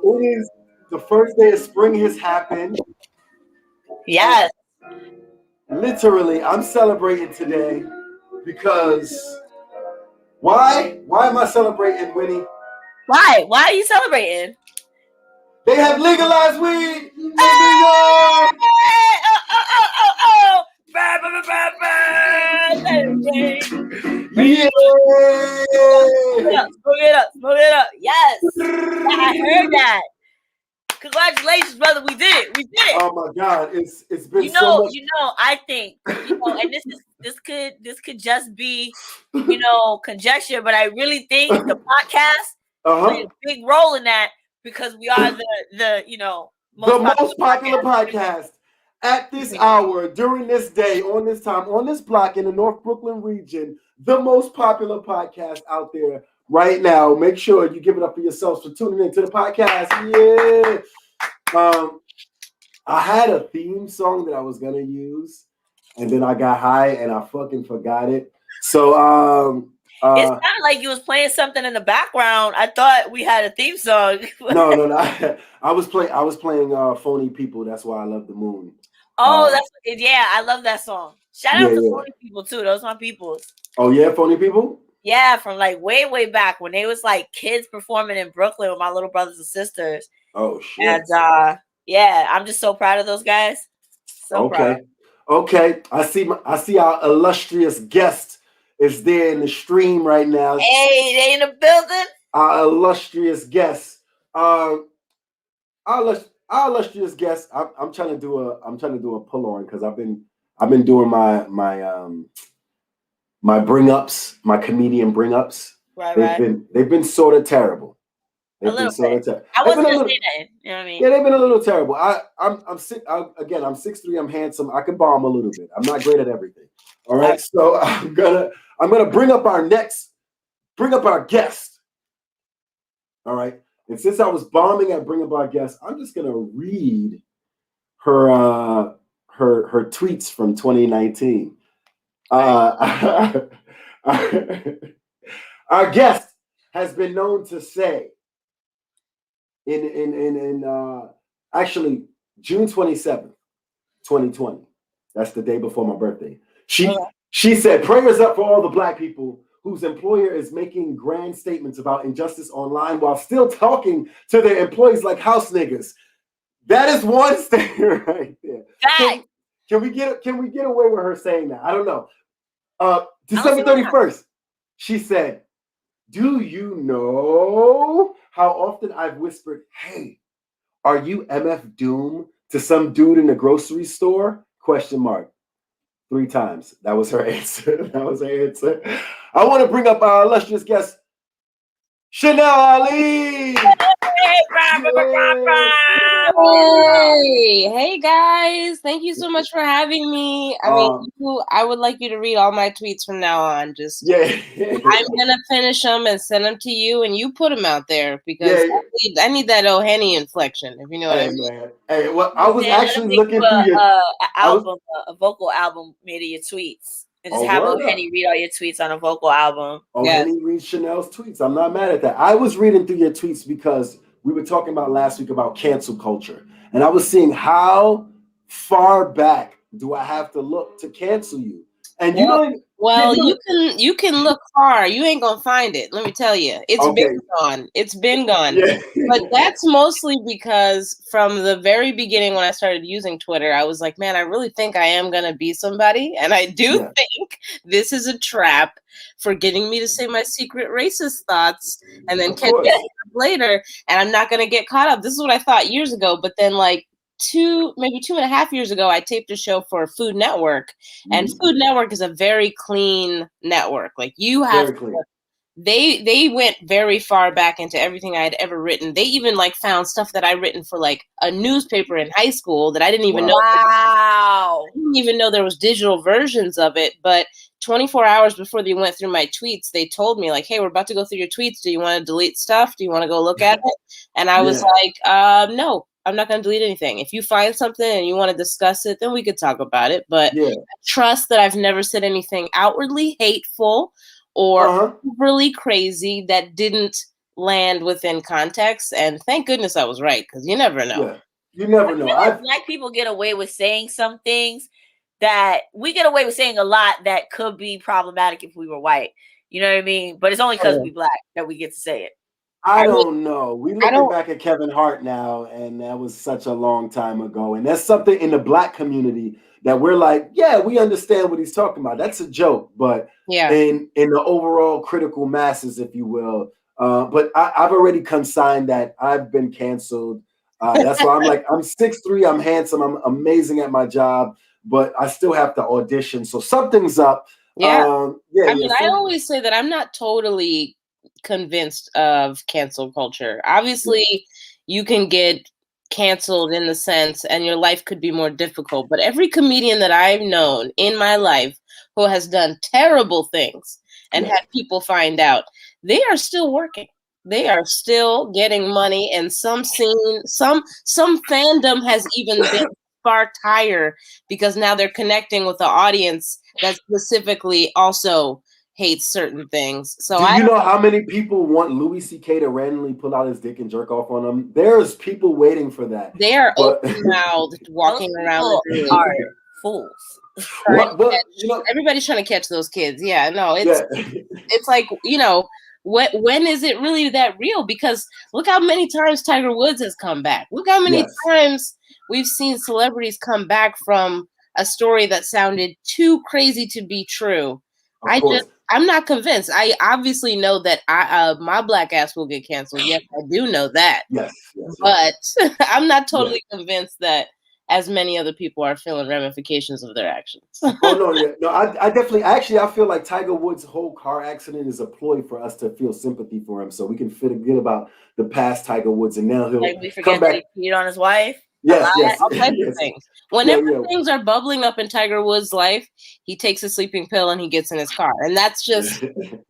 It is the first day of spring has happened. Yes. Literally, I'm celebrating today because why? Why am I celebrating, Winnie? Why? Why are you celebrating? They have legalized weed in New York. Oh. Yeah. Smoke it up. Yes. I heard that. Congratulations, brother. We did it. Oh my God. It's been so much. I think, and this could just be, conjecture, but I really think the podcast played a big role in that because we are the most popular podcast at this hour, during this day, on this time, on this block in the North Brooklyn region, the most popular podcast out there right now. Make sure you give it up for yourselves for tuning into the podcast. Yeah. I had a theme song that I was gonna use, and then I got high and I fucking forgot it. So it sounded like you was playing something in the background. I thought we had a theme song. No. I was playing Phony People. That's Why I Love the Moon. Oh, I love that song. Shout out to Phony People too. Those are my peoples. Oh yeah, Phony People? Yeah, from like way back when they was like kids performing in Brooklyn with my little brothers and sisters. Oh shit. And yeah, I'm just so proud of those guys. So proud. Okay. I see our illustrious guest is there in the stream right now. Hey, they in the building. Our illustrious guest. Our illustrious guest. I'm trying to do a pull on because I've been doing my bring ups, my comedian bring ups. Right. They've been sort of terrible. I wasn't gonna say that. You know what I mean? Yeah, they've been a little terrible. I'm 6'3", I'm handsome. I can bomb a little bit. I'm not great at everything. All right. So I'm gonna bring up our guest. All right. And since I was bombing at bring up our guest, I'm just gonna read her tweets from 2019. Our guest has been known to say actually June 27th, 2020. That's the day before my birthday. She said, prayers up for all the Black people whose employer is making grand statements about injustice online while still talking to their employees like house niggas. That is one statement right there. Can we get away with her saying that? I don't know. December 31st, she said, do you know how often I've whispered, hey, are you MF Doom to some dude in the grocery store? ? 3 times. That was her answer. I want to bring up our illustrious guest, Chanelali. Hey guys, thank you so much for having me. I would like you to read all my tweets from now on. I'm gonna finish them and send them to you, and you put them out there because I need that O'Henny inflection, if you know what I mean. Man. Hey, well, I was actually looking through your a vocal album made of your tweets. And just have O'Henny read all your tweets on a vocal album. O'Henny reads Chanel's tweets. I'm not mad at that. I was reading through your tweets because we were talking about last week about cancel culture. And I was seeing how far back do I have to look to cancel you? And you can look far. You ain't gonna find it. Let me tell you, it's been gone. Yeah. But that's mostly because from the very beginning, when I started using Twitter, I was like, man, I really think I am gonna be somebody, and I do think this is a trap for getting me to say my secret racist thoughts and then catch it up later, and I'm not gonna get caught up. This is what I thought years ago, but then like maybe 2.5 years ago, I taped a show for Food Network, and Food Network is a very clean network. Like you have, they went very far back into everything I had ever written. They even like found stuff that I written for like a newspaper in high school that I didn't even know. Wow! I didn't even know there was digital versions of it. But 24 hours before they went through my tweets, they told me like, "Hey, we're about to go through your tweets. Do you want to delete stuff? Do you want to go look at it?" And I was like, "No. I'm not going to delete anything. If you find something and you want to discuss it, then we could talk about it. But I trust that I've never said anything outwardly hateful or really crazy that didn't land within context. And thank goodness I was right, because you never know. Yeah, you never know. Black people get away with saying some things that we get away with saying a lot that could be problematic if we were white. You know what I mean? But it's only because we black that we get to say it. I don't know. We looking back at Kevin Hart now, and that was such a long time ago. And that's something in the black community that we're like, yeah, we understand what he's talking about. That's a joke, but in the overall critical masses, if you will. But I've already consigned that I've been canceled. That's why I'm like, I'm 6'3", I'm handsome, I'm amazing at my job, but I still have to audition. So something's up. I mean, I always say that I'm not totally convinced of cancel culture. Obviously, you can get canceled in the sense, and your life could be more difficult. But every comedian that I've known in my life who has done terrible things and had people find out, they are still working. They are still getting money, and some scene, some fandom has even been sparked higher because now they're connecting with the audience that specifically also hates certain things. So do you know how many people want Louis C.K. to randomly pull out his dick and jerk off on them? There's people waiting for that. They are open-mouthed, walking around the room. Are fools. Everybody's trying to catch those kids. Yeah, no, it's like, you know, when is it really that real? Because look how many times Tiger Woods has come back. Look how many times we've seen celebrities come back from a story that sounded too crazy to be true. I'm not convinced. I obviously know that my black ass will get canceled. Yes, I do know that. Yes. But I'm not totally convinced that as many other people are feeling ramifications of their actions. I definitely, I feel like Tiger Woods' whole car accident is a ploy for us to feel sympathy for him, so we can forget about the past Tiger Woods, and now he'll we forget that he cheated on his wife. All types of things. Whenever things are bubbling up in Tiger Woods' life, he takes a sleeping pill and he gets in his car, and that's just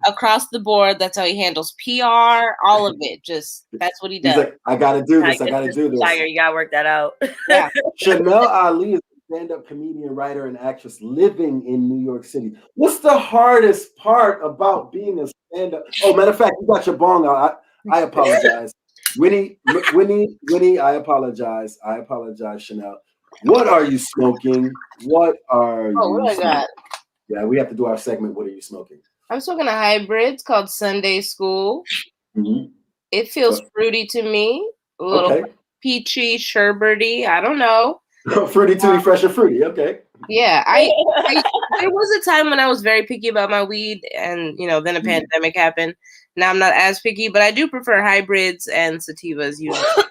across the board. That's how he handles PR, all of it. Just that's what he does. He's like, I gotta do this. I gotta do this. Tiger, you gotta work that out. Chanel Ali is a stand-up comedian, writer, and actress living in New York City. What's the hardest part about being a stand-up? Oh, matter of fact, you got your bong out. I apologize. Winnie, I apologize. Chanel. What are you smoking? What are you I got? Yeah, we have to do our segment. What are you smoking? I'm smoking a hybrid. It's called Sunday School. Mm-hmm. It feels fruity to me. A little peachy, sherbety. I don't know. Fruity, tutti, fresh, and fruity. Okay. Yeah, there was a time when I was very picky about my weed, and then a pandemic happened. Now I'm not as picky, but I do prefer hybrids and sativas usually.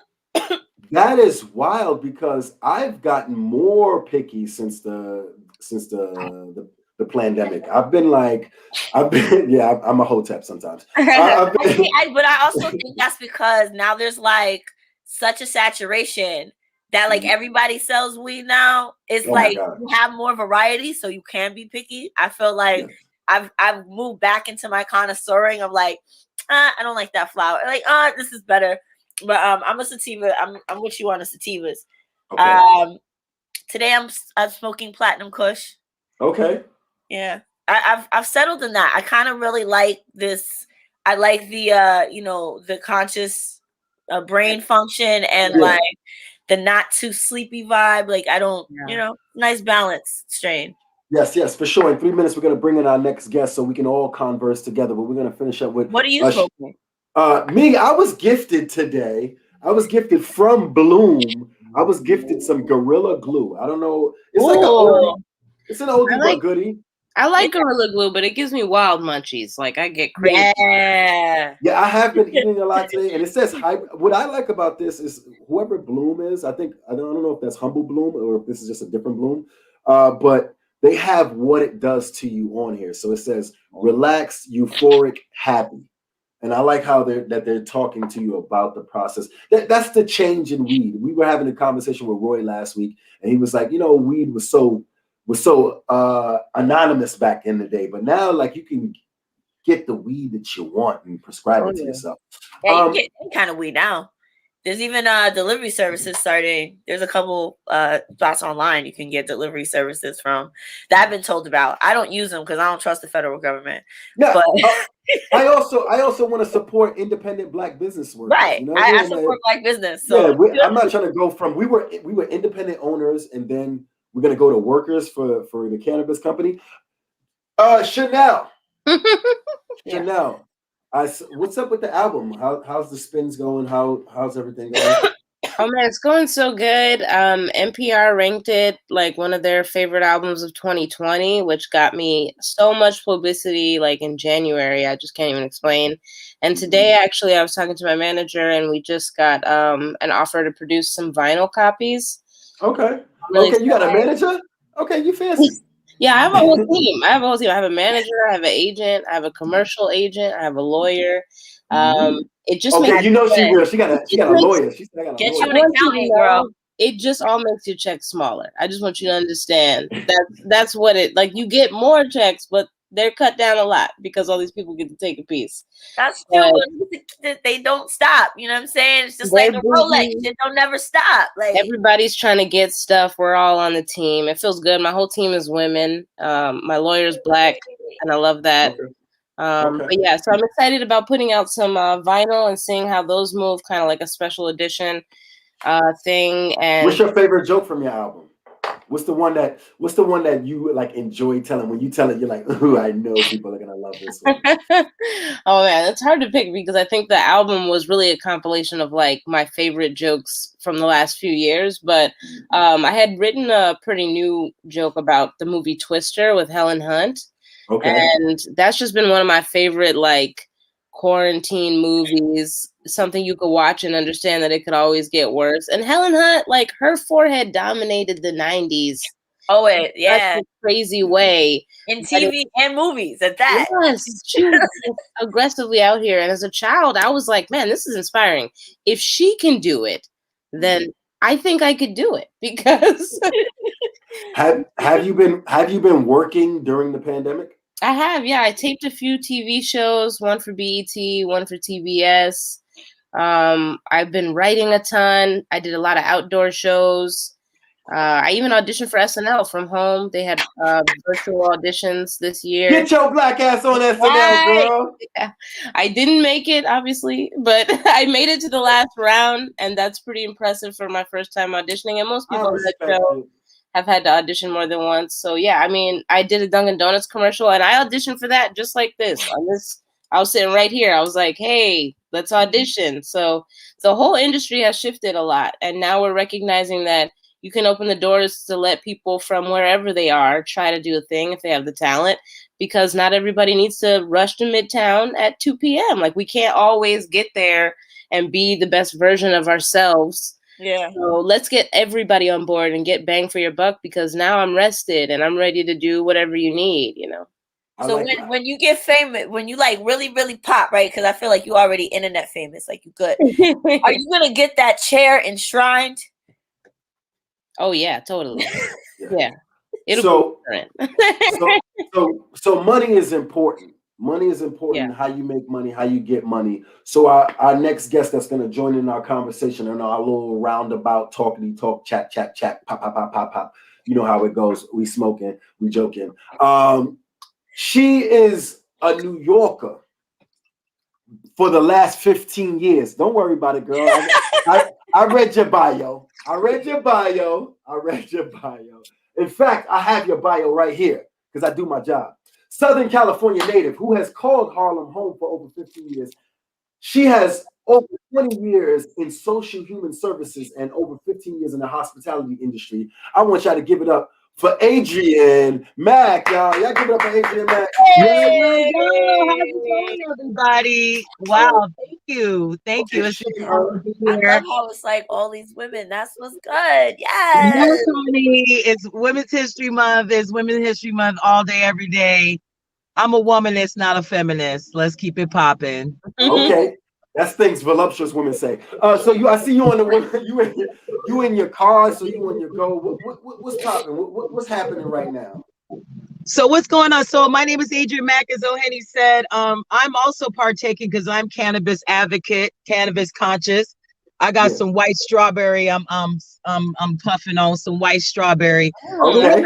That is wild because I've gotten more picky since the pandemic. I'm a hotep sometimes. But I also think that's because now there's like such a saturation that like everybody sells weed now. It's you have more variety, so you can be picky. I feel like I've moved back into my connoisseuring of like, I don't like that flower. Like, this is better. But I'm a sativa. I'm with you on the sativas. Okay. Today I'm smoking Platinum Kush. Okay. Yeah, I've settled in that. I kind of really like this. I like the the conscious brain function and like the not too sleepy vibe. Like I don't, nice balance strain. Yes, for sure. In 3 minutes, we're going to bring in our next guest so we can all converse together. But we're going to finish up with... What are you smoking? Me, I was gifted today. I was gifted from Bloom. I was gifted some Gorilla Glue. I don't know. It's like it's an oldie but goodie. I like Gorilla Glue, but it gives me wild munchies. Like I get crazy. Yeah, I have been eating a lot today, and it says what I like about this is whoever Bloom is. I don't know if that's Humble Bloom or if this is just a different Bloom, but they have what it does to you on here. So it says relaxed, euphoric, happy. And I like how they're talking to you about the process. That's the change in weed. We were having a conversation with Roy last week, and he was like, weed was so anonymous back in the day, but now like you can get the weed that you want and prescribe it to yourself. Yeah, you can get any kind of weed now. There's even delivery services starting. There's a couple spots online you can get delivery services from that I've been told about. I don't use them because I don't trust the federal government. Yeah, I also want to support independent Black business workers. Right. You know I support Black business. So yeah, I'm not trying to go from we were independent owners and then we're gonna go to workers for the cannabis company. Chanel. Chanel. What's up with the album? How's the spins going? How's everything going? Oh man, it's going so good. NPR ranked it like one of their favorite albums of 2020, which got me so much publicity like in January. I just can't even explain. And today, actually, I was talking to my manager and we just got an offer to produce some vinyl copies. Okay. Okay, you got a manager? Okay, you fancy. Yeah, I have a whole team. I have a manager, I have an agent, I have a commercial agent, I have a lawyer. It just okay, you know she real. She got a lawyer. She said I got a get lawyer. you an accountant, girl. It just all makes your checks smaller. I just want you to understand that's what it like. You get more checks, but they're cut down a lot because all these people get to take a piece. That's true. They don't stop. You know what I'm saying? It's just like a Rolex. It don't never stop. Like everybody's trying to get stuff. We're all on the team. It feels good. My whole team is women. My lawyer's Black, and I love that. Okay. But yeah, so I'm excited about putting out some vinyl and seeing how those move, kind of like a special edition thing. And what's your favorite joke from your album? What's the one that you like enjoy telling? When you tell it, you're like, ooh, I know people are gonna love this one. Oh man, it's hard to pick because I think the album was really a compilation of like my favorite jokes from the last few years. But I had written a pretty new joke about the movie Twister with Helen Hunt. Okay. And that's just been one of my favorite like quarantine movies, something you could watch and understand that it could always get worse. And Helen Hunt, like her forehead dominated the 90s. Oh, yeah. Such a crazy way. In TV and movies at that. Yes, she was aggressively out here. And as a child, I was like, man, this is inspiring. If she can do it, then I think I could do it because have you been working during the pandemic? I have, yeah. I taped a few TV shows, one for BET, one for TBS. I've been writing a ton. I did a lot of outdoor shows. I even auditioned for SNL from home. They had virtual auditions this year. Get your Black ass on SNL, girl. Yeah. I didn't make it, obviously, but I made it to the last round, and that's pretty impressive for my first time auditioning. And most people on that show have had to audition more than once. So yeah, I mean, I did a Dunkin' Donuts commercial and I auditioned for that just like this. I was sitting right here. I was like, hey, let's audition. So the whole industry has shifted a lot. And now we're recognizing that you can open the doors to let people from wherever they are try to do a thing if they have the talent, because not everybody needs to rush to Midtown at 2 p.m. Like we can't always get there and be the best version of ourselves. Yeah. So let's get everybody on board and get bang for your buck, because now I'm rested and I'm ready to do whatever you need, you know. So like when you get famous, when you like really, really pop, right? Because I feel like you already internet famous, like you good. Are you gonna get that chair enshrined? Oh yeah, totally. Yeah. So money is important. Money is important. Yeah. How you make money, how you get money. So our next guest that's going to join in our conversation and our little roundabout talkity talk, chat, pop, pop, pop, pop, pop. You know how it goes. We smoking, we joking. She is a New Yorker for the last 15 years. Don't worry about it, girl. I read your bio. In fact, I have your bio right here because I do my job. Southern California native who has called Harlem home for over 15 years. She has over 20 years in social human services and over 15 years in the hospitality industry. I want y'all to give it up for Adrienne Mack, y'all. Y'all give it up for Adrienne Mack. Hey, how's it going, everybody? Wow, thank you. Thank you. It's I love how it's like all these women. That's what's good. Yes. It's Women's History Month. It's Women's History Month all day, every day. I'm a womanist, not a feminist. Let's keep it popping. Okay. That's things voluptuous women say. So I see you on the you in your car, so you on your go. What's popping? What's happening right now? So what's going on? So my name is Adrienne Mack, as O'Henny said. I'm also partaking because I'm cannabis advocate, cannabis conscious. I got some white strawberry. I'm puffing on some white strawberry. Okay.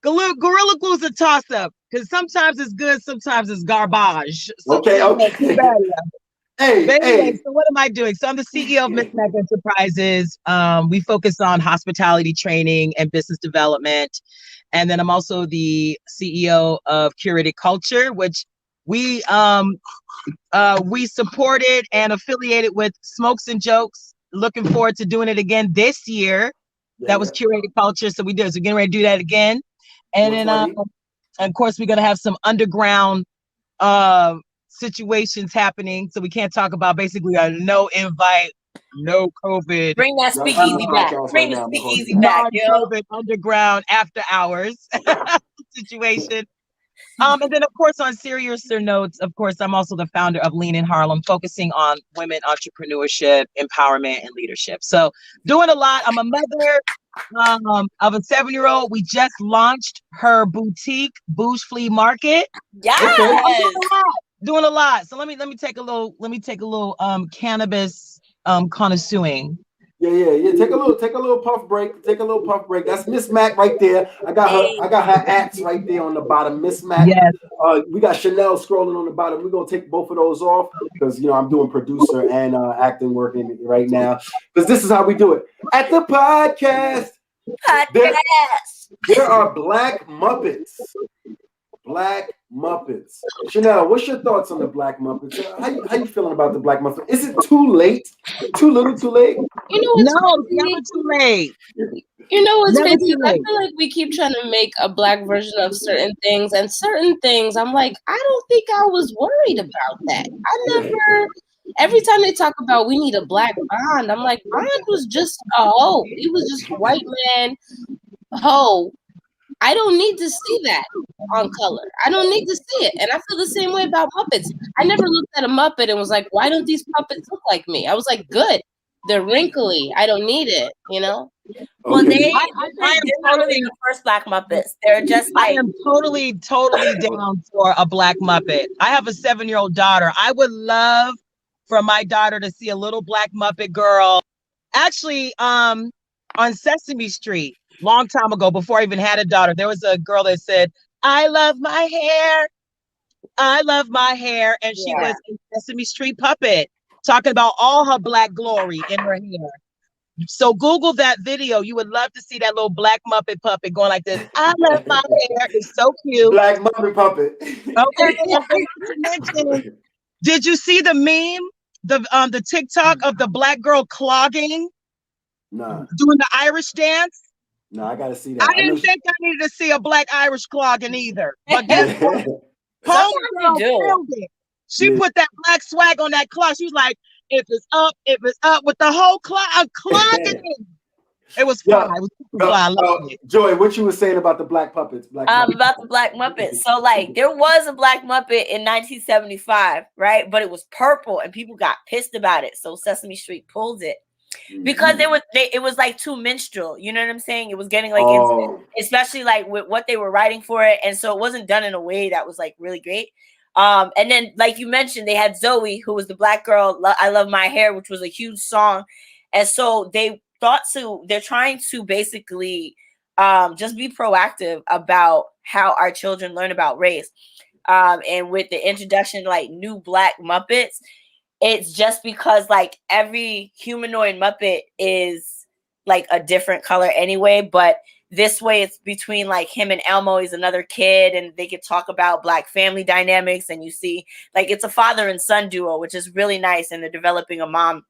Gorilla Glue is a toss up. because sometimes it's good, sometimes it's garbage. So, okay. Hey, but anyway, hey. so what am I doing? So I'm the CEO of Miss Mac Enterprises. We focus on hospitality training and business development. And then I'm also the CEO of Curated Culture, which we supported and affiliated with Smokes and Jokes. Looking forward to doing it again this year. That was Curated Culture. So we did. So we're getting ready to do that again. And then of course we're gonna have some underground situations happening. So we can't talk about basically a no invite, no COVID. Bring that speakeasy back. Bring the speakeasy back, non-COVID underground after hours situation. And then, of course, on seriouser notes, of course, I'm also the founder of Lean in Harlem, focusing on women entrepreneurship, empowerment, and leadership. So doing a lot. I'm a mother of a 7-year-old. We just launched her boutique, Bouge Flea Market. Yes. Doing a lot. So let me take a little cannabis connoisseuring. Yeah. Take a little puff break. That's Miss Mac right there. I got her apps right there on the bottom. Miss Mac. Yes. We got Chanel scrolling on the bottom. We're gonna take both of those off because I'm doing producer and acting working right now. Because this is how we do it. At the podcast. There are Black Muppets. Chanel, what's your thoughts on the Black Muppets? How you feeling about the Black Muppets? Is it too late? Too little, too late? No, never too late. You know what's crazy? I feel like we keep trying to make a Black version of certain things, and certain things I'm like, I don't think I was worried about that. Every time they talk about we need a Black Bond, I'm like, Bond was just a hoe. He was just a white man hoe. I don't need to see that on color. I don't need to see it. And I feel the same way about Muppets. I never looked at a Muppet and was like, why don't these puppets look like me? I was like, good. They're wrinkly. I don't need it, Well, Okay. they're not really the first Black Muppets. They're just like... I am totally down for a Black Muppet. I have a 7-year-old daughter. I would love for my daughter to see a little Black Muppet girl. Actually, on Sesame Street, long time ago, before I even had a daughter, there was a girl that said, I love my hair. And she was a Sesame Street puppet, talking about all her Black glory in her hair. So Google that video. You would love to see that little Black Muppet puppet going like this. I love my hair. It's so cute. Black Muppet puppet. Okay. Did you see the meme? The TikTok of the Black girl clogging? Nah. Doing the Irish dance? No, I gotta see that. I didn't think I needed to see a Black Irish clogging either. But guess what? She put that Black swag on that clog. She was like, if it's up with the whole clogging. It was fly. It was fly. I love it. Joy, what you were saying about the Black puppets? About the Black Muppets. So like there was a Black Muppet in 1975, right? But it was purple and people got pissed about it. So Sesame Street pulled it. Because it was like too minstrel, you know what I'm saying? It was getting like especially like with what they were writing for it, and so it wasn't done in a way that was like really great. And then like you mentioned, they had Zoe, who was the Black girl. I Love My Hair, which was a huge song, and so they're trying to basically just be proactive about how our children learn about race. And with the introduction like new Black Muppets. It's just because like every humanoid Muppet is like a different color anyway, but this way it's between like him and Elmo. He's another kid and they could talk about Black family dynamics, and you see like it's a father and son duo, which is really nice, and they're developing a mom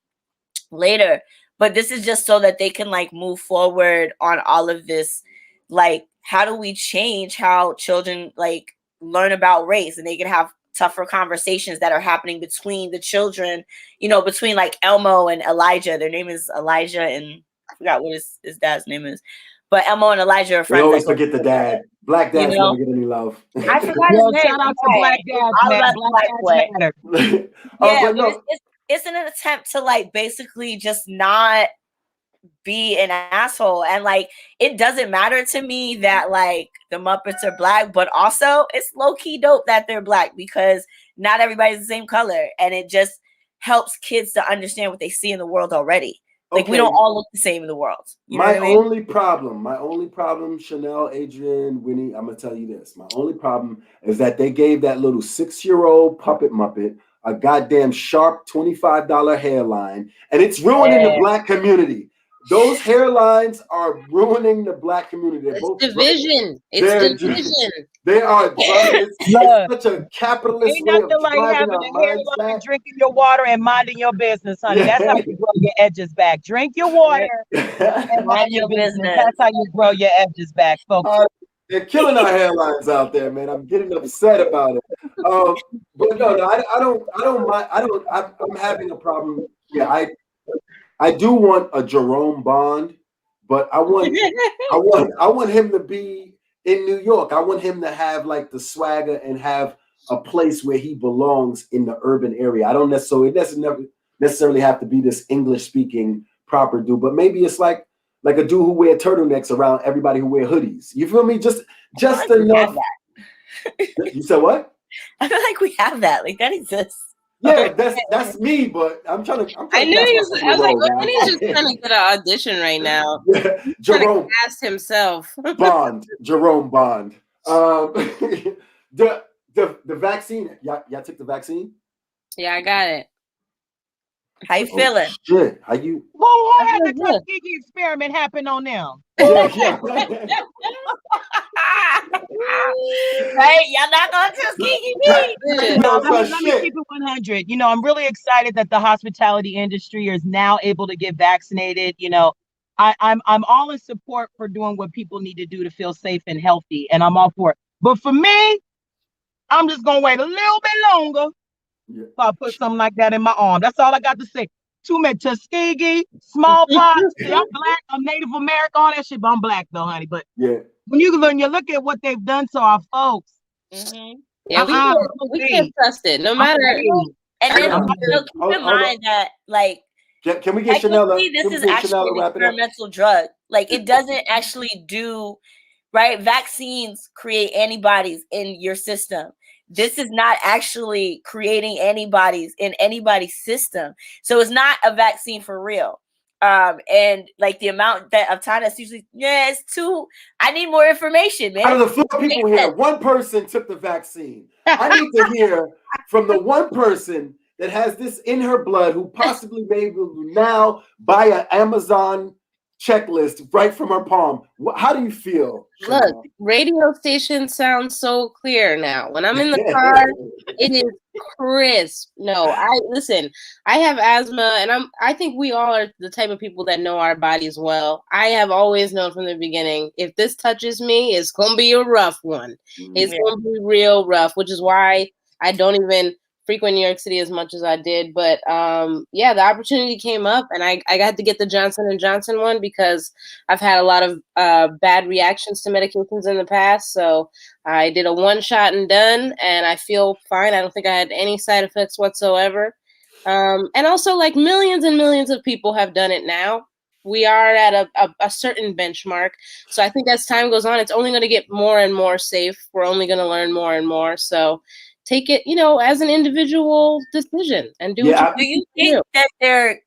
later. But this is just so that they can like move forward on all of this. Like, how do we change how children like learn about race, and they can have tougher conversations that are happening between the children, between like Elmo and Elijah. Their name is Elijah, and I forgot what his dad's name is. But Elmo and Elijah are friends. We always forget the dad. Black dads never get any love. I forgot his name. Shout out to Black dads, man. Black dads matter. It's an attempt to like basically just not be an asshole, and like it doesn't matter to me that like the Muppets are Black, but also it's low-key dope that they're Black because not everybody's the same color, and it just helps kids to understand what they see in the world already. Like we don't all look the same in the world. You know what I mean? My only problem, Chanel, Adrian, Winnie, I'm gonna tell you this. My only problem is that they gave that little 6-year-old puppet muppet a goddamn sharp $25 hairline, and it's ruining the black community. Those hairlines are ruining the black community. They're both division. It's division. They are. It's such a capitalist ain't way of nothing like driving having our a minds hairline, back. drinking your water, and minding your business, honey. That's how you grow your edges back. Drink your water and mind your business. That's how you grow your edges back, folks. They're killing our hairlines out there, man. I'm getting upset about it. But no, I don't mind. I'm having a problem. Yeah, I do want a Jerome Bond, but I want him to be in New York. I want him to have like the swagger and have a place where he belongs in the urban area. I don't necessarily have to be this English speaking proper dude, but maybe it's like a dude who wear turtlenecks around everybody who wear hoodies. You feel me? Just enough. You said what? I feel like we have that. Like that exists. Yeah, that's me, but I'm trying to. I knew he was. I was like, well, he's just trying to get an audition right now. Jerome cast himself. Jerome Bond. The vaccine. Y'all took the vaccine? Yeah, I got it. How you feeling? Shit, how you? Who had the Tuskegee experiment happen on them? Yeah. Right? Y'all not going to Tuskegee me. Let me keep it 100. You know, I'm really excited that the hospitality industry is now able to get vaccinated. You know, I'm all in support for doing what people need to do to feel safe and healthy, and I'm all for it. But for me, I'm just gonna wait a little bit longer. Yeah. So I put something like that in my arm. That's all I got to say. Too many Tuskegee, smallpox. See, I'm black. I'm Native American. All that shit. But I'm black though, honey. But yeah, when you look at what they've done to our folks, yeah, we can't trust it. No matter. And then keep in mind that like. Can we get Chanel? This is actually an experimental drug. Like it doesn't actually do right. Vaccines create antibodies in your system. This is not actually creating antibodies in anybody's system. So it's not a vaccine for real. And like the amount of time that's usually, it's too, I need more information, man. Out of the 4 people here, 1 person took the vaccine. I need to hear from the 1 person that has this in her blood who possibly may be able to now buy an Amazon checklist right from her palm. How do you feel? Look, radio station sounds so clear now. When I'm in the car, it is crisp. No, I have asthma, and I think we all are the type of people that know our bodies well. I have always known from the beginning, if this touches me, it's gonna be a rough one. It's gonna be real rough, which is why I don't even frequent New York City as much as I did, but the opportunity came up, and I got to get the Johnson & Johnson one because I've had a lot of bad reactions to medications in the past. So I did a 1 shot and done, and I feel fine. I don't think I had any side effects whatsoever. And also, like, millions and millions of people have done it now. We are at a certain benchmark. So I think as time goes on, it's only going to get more and more safe. We're only going to learn more and more. So take it, as an individual decision and do what you think that they're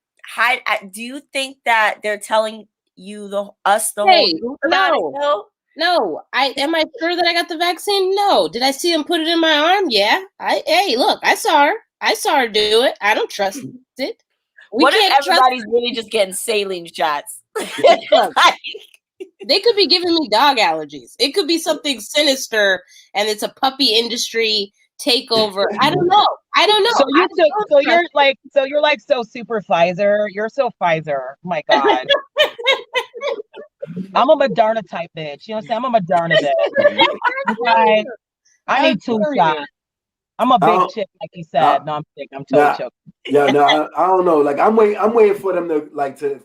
do you think that they're telling you the whole truth about it? No. Am I sure that I got the vaccine? No. Did I see him put it in my arm? Yeah. Look, I saw her do it. I don't trust it. What if everybody's really just getting saline shots? They could be giving me dog allergies. It could be something sinister, and it's a puppy industry takeover. I don't know. So you're like so super Pfizer. You're so Pfizer. Oh my God. I'm a Moderna type bitch. You know what I'm saying? I'm a Moderna bitch. I need 2 shots. I'm a big chick, like he said. No, I'm sick. I'm totally joking. Yeah, no, I don't know. Like I'm waiting for them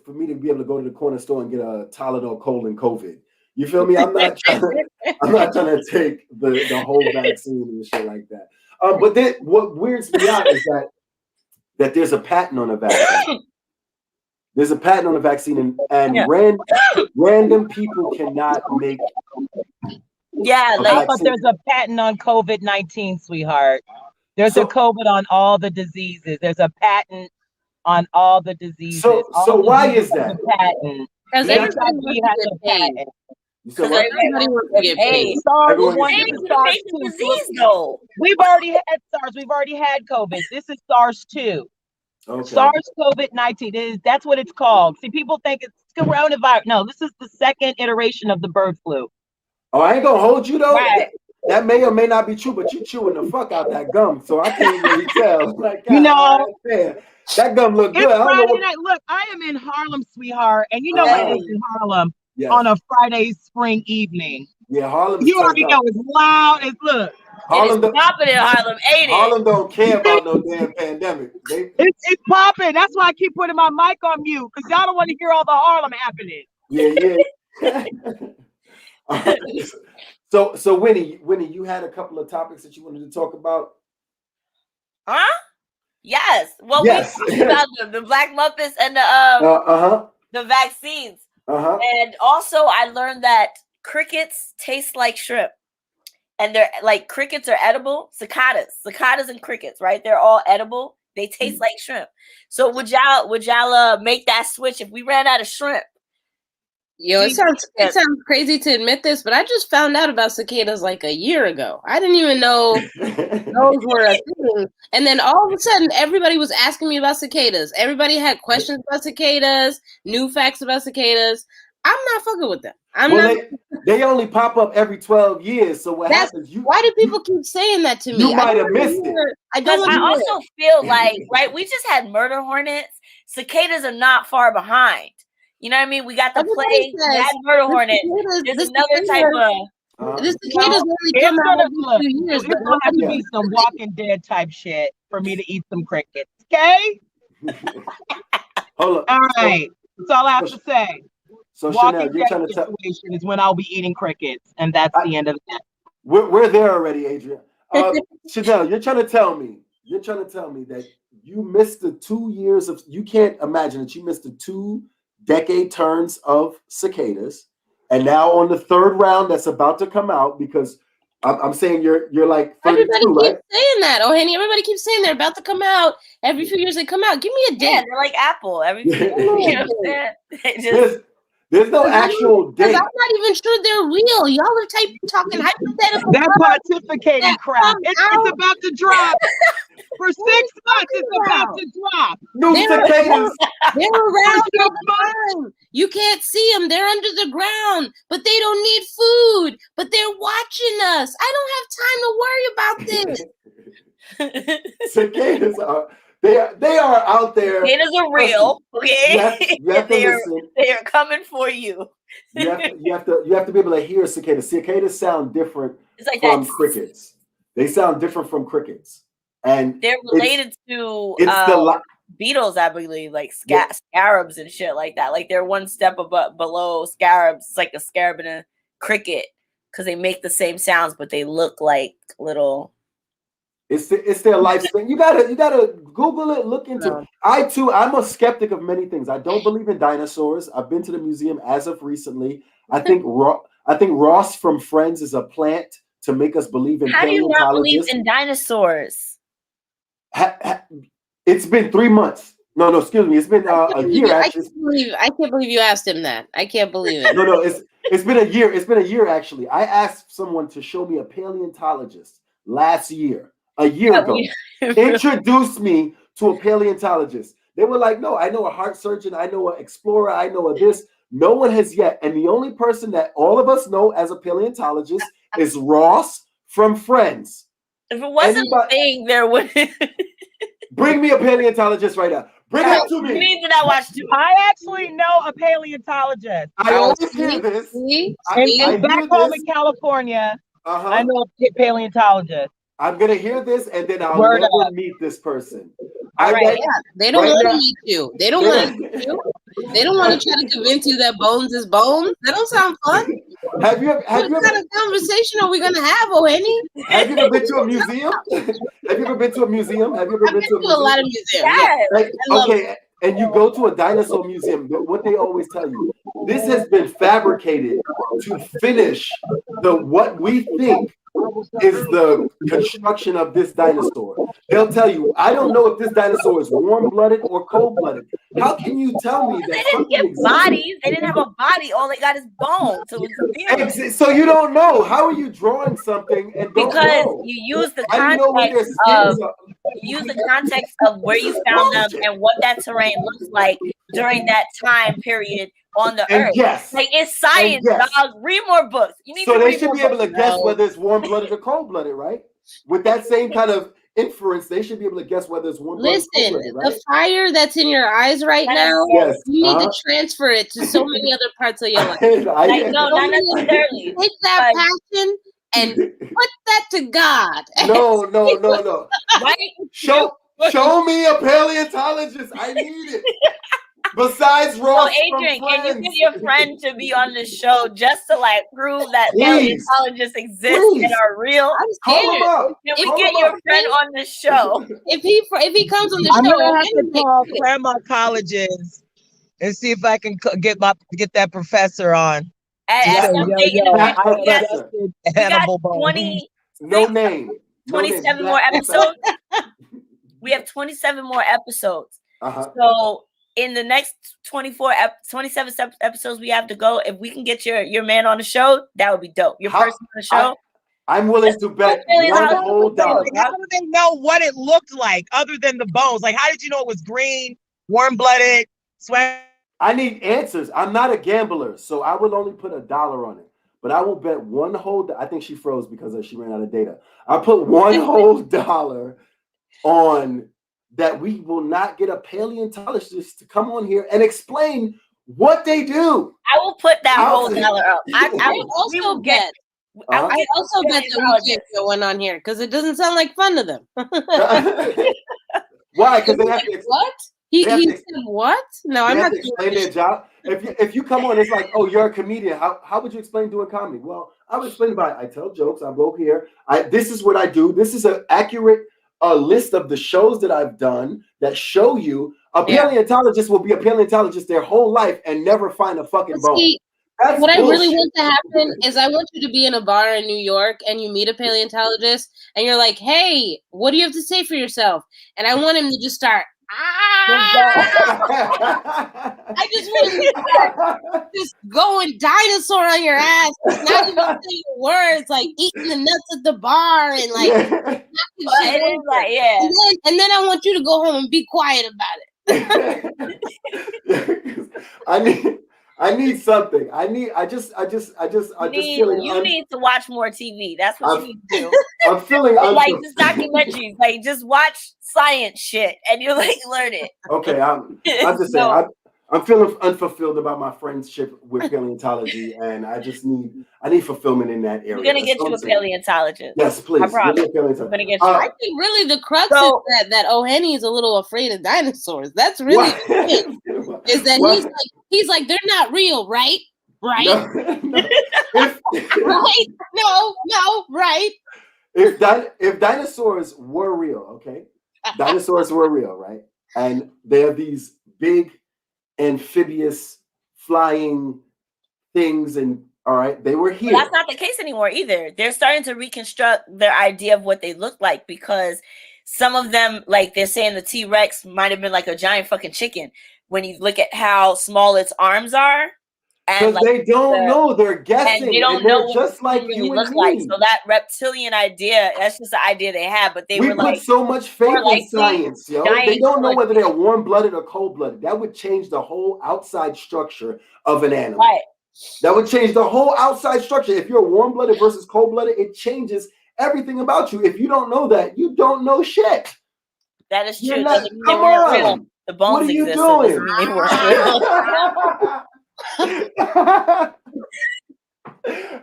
for me to be able to go to the corner store and get a Tylenol cold and COVID. You feel me? I'm not trying to take the whole vaccine and shit like that. But then what weirds me out is that there's a patent on a vaccine. There's a patent on a vaccine, and random people cannot make. But there's a patent on COVID-19, sweetheart. There's a COVID on all the diseases. There's a patent on all the diseases. So why is that? Because everybody has a patent. Because everybody wants to get paid. SARS Everyone one gets is paid. SARS disease 2. though. We've already had SARS. We've already had COVID. This is SARS 2. Okay. SARS COVID-19 that's what it's called. See, people think it's coronavirus. No, this is the second iteration of the bird flu. Oh, I ain't gonna hold you though. Right. That may or may not be true, but you chewing the fuck out that gum, so I can't really tell. Like, You know, that gum look good. it's I don't know Friday night. Look, I am in Harlem, sweetheart, and you know Uh-huh. what it is in Harlem Yes. on a Friday spring evening. Yeah, Harlem. You already know it's loud as look. Harlem It is popping in Harlem, ain't it? Harlem don't care about no damn pandemic. It's popping. That's why I keep putting my mic on mute, because y'all don't want to hear all the Harlem happening. Yeah. So Winnie, you had a couple of topics that you wanted to talk about. Huh? Yes. Well, yes. we talked about the Black Muppets and the vaccines. And also I learned that crickets taste like shrimp. And they're like, crickets are edible. Cicadas and crickets, right? They're all edible. They taste like shrimp. So would y'all make that switch if we ran out of shrimp? Yo, it sounds crazy to admit this, but I just found out about cicadas like a year ago. I didn't even know those were a thing. And then all of a sudden, everybody was asking me about cicadas. Everybody had questions about cicadas, new facts about cicadas. I'm not fucking with them. They only pop up every 12 years. So what happens? Why do people keep saying that to me? You might have missed it. I also feel like, right, we just had murder hornets. Cicadas are not far behind. You know what I mean? We got the plague, we had murder hornet. There's another type of. The cicadas only come out every 2 years. There's gonna have to be some Walking Dead type shit for me to eat some crickets. Okay? Hold on. All right. That's all I have to say. So Walking Chanel, you're trying to tell situation is when I'll be eating crickets, and that's the end of that. We're there already, Adrian. Chanel, you're trying to tell me that you missed the 2 years of. You can't imagine that you missed the 2-decade turns of cicadas, and now on the third round that's about to come out, because I'm saying you're like 32, everybody right? keeps saying that. Oh, Henny, everybody keeps saying they're about to come out. Every few years they come out. Give me a date. Yeah, they're like Apple. Every few years, you know what I'm saying? There's no actual date. I'm not even sure they're real. Y'all are talking hypothetical. That pontificating crap. It's about to drop. For 6 months, it's about to drop. New cicadas. They're around all the time. You can't see them. They're under the ground, but they don't need food. But they're watching us. I don't have time to worry about this. Cicadas are. They are out there. Cicadas are real, okay? You have to listen. They are coming for you. You have to be able to hear cicadas. Cicadas sound different from crickets. They sound different from crickets, and they're related to beetles, I believe, like scarabs and shit like that. Like they're one step below scarabs. It's like a scarab and a cricket because they make the same sounds, but they look like little. It's their lifespan. You gotta Google it, look into it. I'm a skeptic of many things. I don't believe in dinosaurs. I've been to the museum as of recently. I think Ross from Friends is a plant to make us believe in. How do you not believe in dinosaurs? It's been 3 months. No, excuse me. It's been a year. Actually, I can't believe you asked him that. I can't believe it. No, it's been a year. It's been a year actually. I asked someone to show me a paleontologist last year. A year ago, introduced me to a paleontologist. They were like, no, I know a heart surgeon, I know an explorer, I know a this. No one has yet. And the only person that all of us know as a paleontologist is Ross from Friends. If it wasn't a thing, there wouldn't. Bring me a paleontologist right now. Bring it to me. You need to not watch too. I actually know a paleontologist. I always hear this. And back home in California, I know a paleontologist. I'm gonna hear this, and then I'll never meet this person. They don't want to meet you. They don't want to meet you. They don't want to try to convince you that bones is bones. That don't sound fun. What kind of conversation are we gonna have, Henny? Have you ever been to a museum? Have you ever been to a museum? I've been to a lot of museums. Yeah. Okay, and you go to a dinosaur museum. What they always tell you, this has been fabricated to finish what we think is the construction of this dinosaur. They'll tell you, I don't know if this dinosaur is warm-blooded or cold-blooded. How can you tell me that? They didn't get bodies. They didn't have a body. All they got is bones. So it's theory. So you don't know. How are you drawing something and don't know? You use the context of where you found them and what that terrain looks like during that time period on the earth. Yes. Like it's science, dog. Read more books. You need so to they should be able to guess whether it's warm-blooded or cold-blooded, right? With that same kind of inference, they should be able to guess whether it's warm-blooded or cold-blooded, right? The fire that's in your eyes right now, you need to transfer it to so many other parts of your life. No, not necessarily. Take that passion and put that to God. No. Right? Show me a paleontologist. I need it. Besides Ross, Adrian, can you get your friend to be on the show just to like prove that paleontologists exist and are real? Can we get your friend on the show? If he comes on the show, I'm gonna have to call Claremont Colleges and see if I can get that professor on. We got 27 more episodes. We have 27 more episodes. So in the next 27 episodes we have to go, if we can get your man on the show, that would be dope. Your person on the show. I'm willing to bet one whole dollar. How do they know what it looked like other than the bones? Like, how did you know it was green, warm-blooded, sweat? I need answers. I'm not a gambler, so I will only put $1 on it. But I will bet one whole. I think she froze because she ran out of data. I put one whole dollar on that we will not get a paleontologist to come on here and explain what they do. I will put that whole dollar up. I would also bet. I also bet that we can't get one on here because it doesn't sound like fun to them. Why? Because they have to. What? He said what? No, I'm not. Explain their job. If you come on, it's like, oh, you're a comedian. How would you explain doing comedy? Well, I would explain I tell jokes. I go here. This is what I do. This is an accurate list of the shows that I've done that show you a paleontologist will be a paleontologist their whole life and never find a fucking bone. That's what bullshit. I really want to happen is I want you to be in a bar in New York and you meet a paleontologist and you're like, hey, what do you have to say for yourself? And I want him to just start. I just want to just going dinosaur on your ass, not even saying words, like eating the nuts at the bar and like, and then I want you to go home and be quiet about it. I need something. You need to watch more TV. That's what you need to do. I'm feeling like just documentaries. Like just watch science shit and you like learn it. Okay, I'm just saying I'm feeling unfulfilled about my friendship with paleontology, and I need fulfillment in that area. We're gonna get you a paleontologist. Yes, please. I promise. We're gonna get you. I think really the crux is that O'Henny is a little afraid of dinosaurs. That's really is that he's like they're not real, right? Right? No. Right? No, right? If dinosaurs were real, okay? Dinosaurs were real, right? And they have these big amphibious flying things, and all right, they were here. But that's not the case anymore either. They're starting to reconstruct their idea of what they look like because some of them, like they're saying the T-Rex might have been like a giant fucking chicken when you look at how small its arms are. Because they don't know, they're guessing. And they don't know what just like really you look like. So that reptilian idea, that's just the idea they have. But we put so much faith in science, yo. They don't know whether they're warm-blooded or cold-blooded. That would change the whole outside structure of an animal. Right. That would change the whole outside structure. If you're warm-blooded versus cold-blooded, it changes everything about you. If you don't know that, you don't know shit. That is true. Come on. The bones what are you exist, doing? So they weren't real.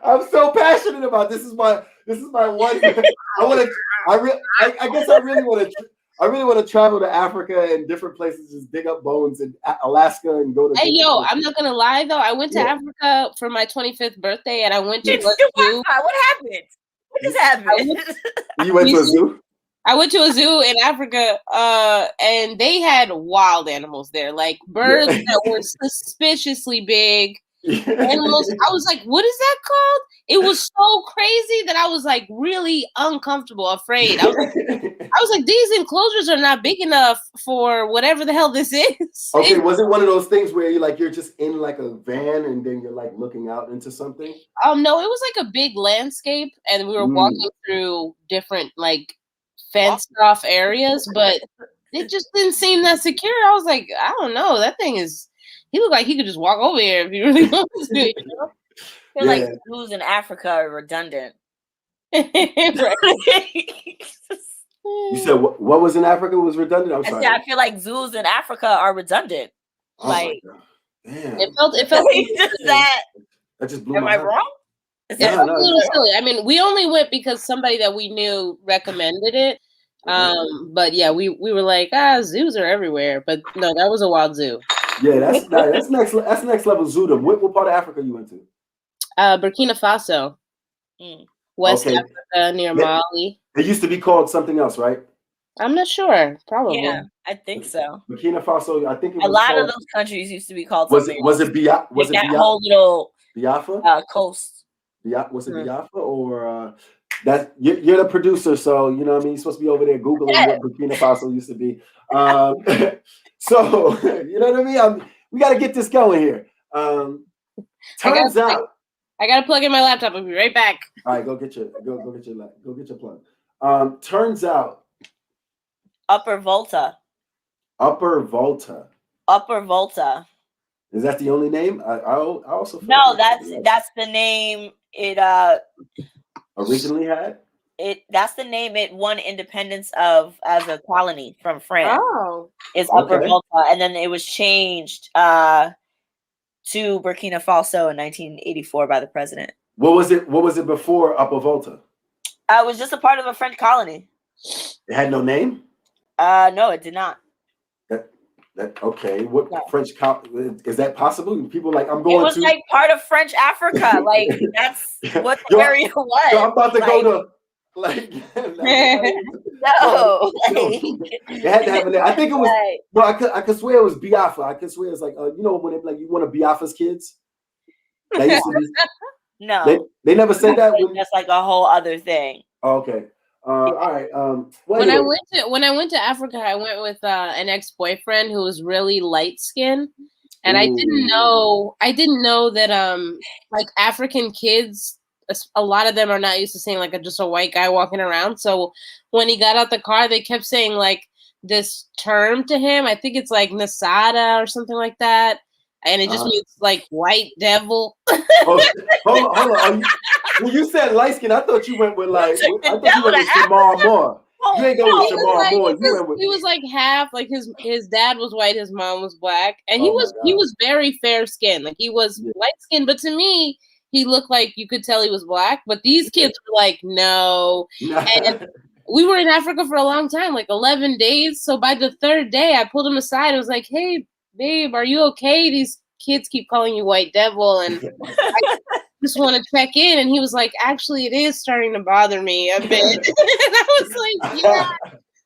I'm so passionate about this. This is my one. I guess I really want to travel to Africa and different places, just dig up bones in Alaska and go to. Hey, yo, I'm not gonna lie though. I went to Africa for my 25th birthday, and I went to a zoo. What happened? What just happened? You went to a zoo? I went to a zoo in Africa, and they had wild animals there, like birds that were suspiciously big. animals. I was like, what is that called? It was so crazy that I was like really uncomfortable, afraid. I was like, these enclosures are not big enough for whatever the hell this is. Okay, was it one of those things where you're just in like a van and then you're like looking out into something? No, it was like a big landscape, and we were walking through different like fenced off areas, but it just didn't seem that secure. I was like, I don't know, that thing is. He looked like he could just walk over here if he really wanted to. You know? I feel like zoos in Africa are redundant. You said what was in Africa was redundant? I'm sorry. I feel like zoos in Africa are redundant. Oh like, damn. It felt that just blew am my I heart. wrong? It felt a little silly. I mean, we only went because somebody that we knew recommended it. But yeah, we were like, zoos are everywhere. But no, that was a wild zoo. Yeah, that's next level zoodom. What part of Africa you went to? Burkina Faso. West Africa near Mali. It used to be called something else, right? I'm not sure. Probably. Yeah, I think so. Burkina Faso, I think it was a lot of those countries used to be called something. Was it that whole little Biafra? Coast. Was it Biafra or that you're the producer, so you know what I mean, you're supposed to be over there Googling what Burkina Faso used to be. So you know what I mean? We gotta get this going here. Turns out I gotta plug in my laptop. I'll be right back. All right, go get your plug. Turns out Upper Volta. Is that the only name? I also no. That's the name it originally had. That's the name it won independence of as a colony from France. Oh, it's Upper Volta, and then it was changed to Burkina Faso in 1984 by the president. What was it before Upper Volta? It was just a part of a French colony. It had no name? No, it did not. Okay. What French is that possible? People like I'm going. It was like part of French Africa. Like that's what the area was. So I'm about to go to like. No. It had to have a name. I think it was. Well, I could swear it was Biafra. I could swear it's like you know when it, like you want to Biafra's kids. That used to be, no, they never said that. That's like a whole other thing. Oh, okay. All right. When I went to Africa, I went with an ex-boyfriend who was really light skinned, and I didn't know that like African kids, a lot of them are not used to seeing like just a white guy walking around. So when he got out the car, they kept saying like this term to him. I think it's like Nasada or something like that. And it just means like white devil. Hold on. When you said light skin, I thought you went with like Shamar Moore. You ain't going with Shamar Moore. He was like half, like his dad was white, his mom was black, and he was very fair skinned. Like he was light skinned, but to me, he looked like you could tell he was black. But these kids were like, no. And we were in Africa for a long time, like 11 days. So by the third day, I pulled him aside. I was like, hey, babe, are you okay? These kids keep calling you white devil, and I just want to check in. And he was like, actually, it is starting to bother me a bit. And I was like, yeah,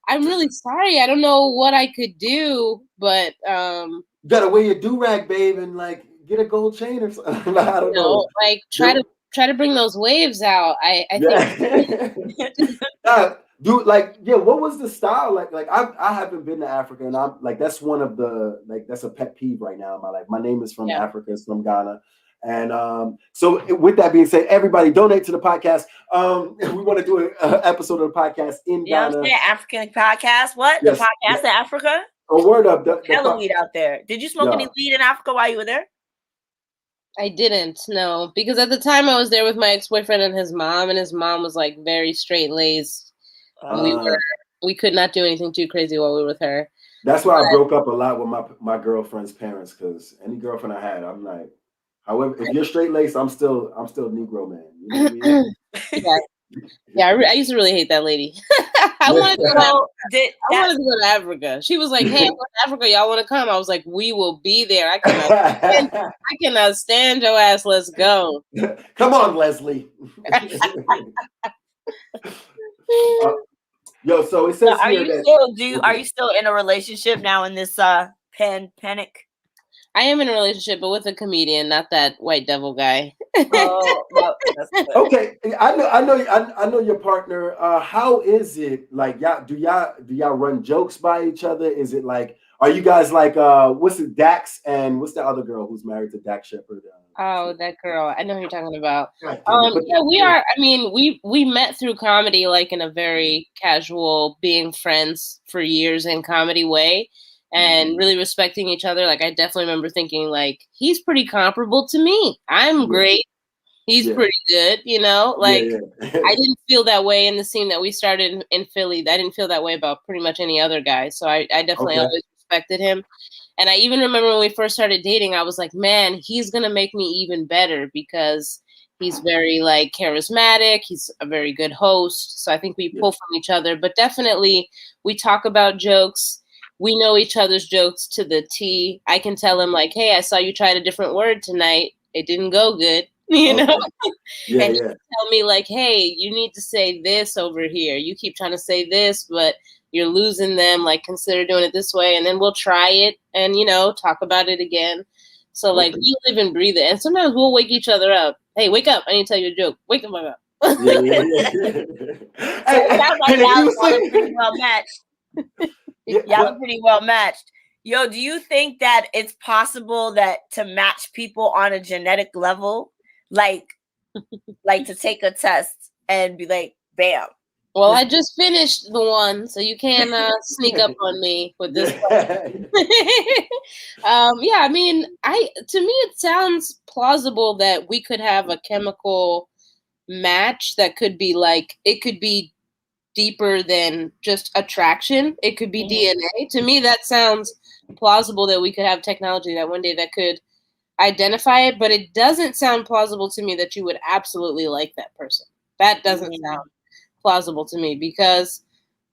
I'm really sorry. I don't know what I could do, but you gotta wear your do-rag, babe, and like get a gold chain or something. I don't know. Like try to bring those waves out. I think dude, like, yeah, what was the style like? Like, I haven't been to Africa, and I'm like, that's one of the that's a pet peeve right now in my life. My name is from Africa, it's from Ghana, and so with that being said, everybody donate to the podcast. We want to do an episode of the podcast in Ghana. African podcast. What the podcast in Africa? A word up. Hella weed out there. Did you smoke any weed in Africa while you were there? I didn't, no, because at the time I was there with my ex-boyfriend and his mom was like very straight-laced. We could not do anything too crazy while we were with her. That's why I broke up a lot with my girlfriend's parents, because any girlfriend I had, I'm like, however, if you're straight laced, I'm still Negro man. You know what I mean? I used to really hate that lady. I wanted to go to Africa. She was like, "Hey, I'm going to Africa. Y'all want to come?" I was like, "We will be there. I cannot stand your ass. Let's go." Come on, Leslie. Yo, so it says are you still in a relationship now in this pandemic? I am in a relationship, but with a comedian, not that white devil guy. Oh, well, that's good. Okay, I know your partner. How is it like? Do y'all run jokes by each other? Is it like? Are you guys like? What's it? Dax and what's the other girl who's married to Dax Shepard? Oh, that girl. I know who you're talking about. Yeah, Yeah, we are. I mean, we met through comedy, like in a very casual, being friends for years in comedy way, and really respecting each other. Like, I definitely remember thinking, like, he's pretty comparable to me. I'm great. He's pretty good, you know? Like, I didn't feel that way in the scene that we started in Philly. I didn't feel that way about pretty much any other guy. So I definitely always respected him. And I even remember when we first started dating, I was like, man, he's going to make me even better because he's very like charismatic. He's a very good host. So I think we pull from each other, but definitely we talk about jokes. We know each other's jokes to the T. I can tell him like, hey, I saw you tried a different word tonight. It didn't go good, you know? And he can tell me like, hey, you need to say this over here. You keep trying to say this, but you're losing them. Like, consider doing it this way. And then we'll try it and, you know, talk about it again. So like we live and breathe it. And sometimes we'll wake each other up. Hey, wake up. I need to tell you a joke. Wake the fuck up. So it sounds like y'all are pretty well matched. Y'all are pretty well matched. Yo, do you think that it's possible that to match people on a genetic level, like to take a test and be like, bam? Well, I just finished the one, so you can't sneak up on me with this question. Yeah, I mean, to me it sounds plausible that we could have a chemical match that could be like, it could be deeper than just attraction. It could be DNA. To me, that sounds plausible that we could have technology that one day that could identify it, but it doesn't sound plausible to me that you would absolutely like that person. That doesn't sound plausible to me because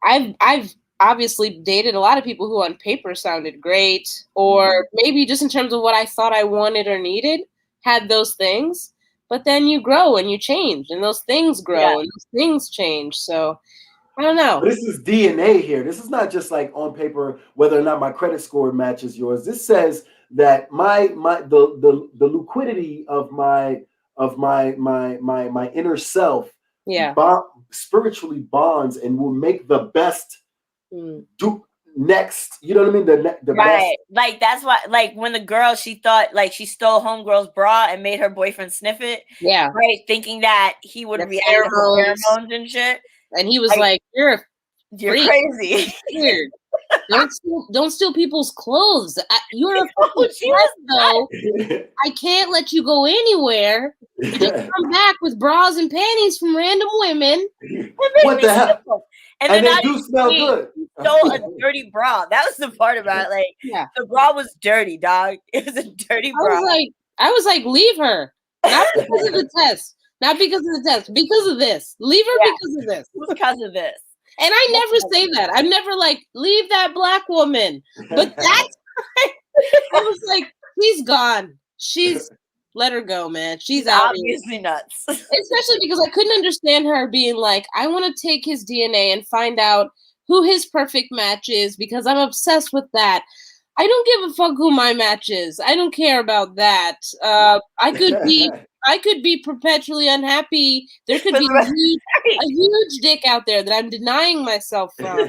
I've obviously dated a lot of people who on paper sounded great, or maybe just in terms of what I thought I wanted or needed, had those things, but then you grow and you change and those things grow and those things change. So I don't know. This is DNA here. This is not just like on paper whether or not my credit score matches yours. This says that the liquidity of my inner self spiritually bonds and will make the best do next. You know what I mean? The best. Like that's why, like when the girl, she thought like she stole homegirl's bra and made her boyfriend sniff it. Yeah. Right. Thinking that he would react to pheromones and shit. And he was like, you're crazy. Weird. Don't steal people's clothes. You're a fucking threat, though. I can't let you go anywhere. You just come back with bras and panties from random women. What the hell? And they do smell good. He stole a dirty bra. That was the part about it. Like, the bra was dirty, dog. It was a dirty bra. I was like, leave her. Not because of the test. Not because of the test. Because of this. Leave her because of this. Because of this. And I never say that. I'm never like, leave that black woman. But that's I was like, she's gone. Let her go, man. She's obviously nuts. Especially because I couldn't understand her being like, I want to take his DNA and find out who his perfect match is because I'm obsessed with that. I don't give a fuck who my match is. I don't care about that. I could be perpetually unhappy. There could be a huge dick out there that I'm denying myself from.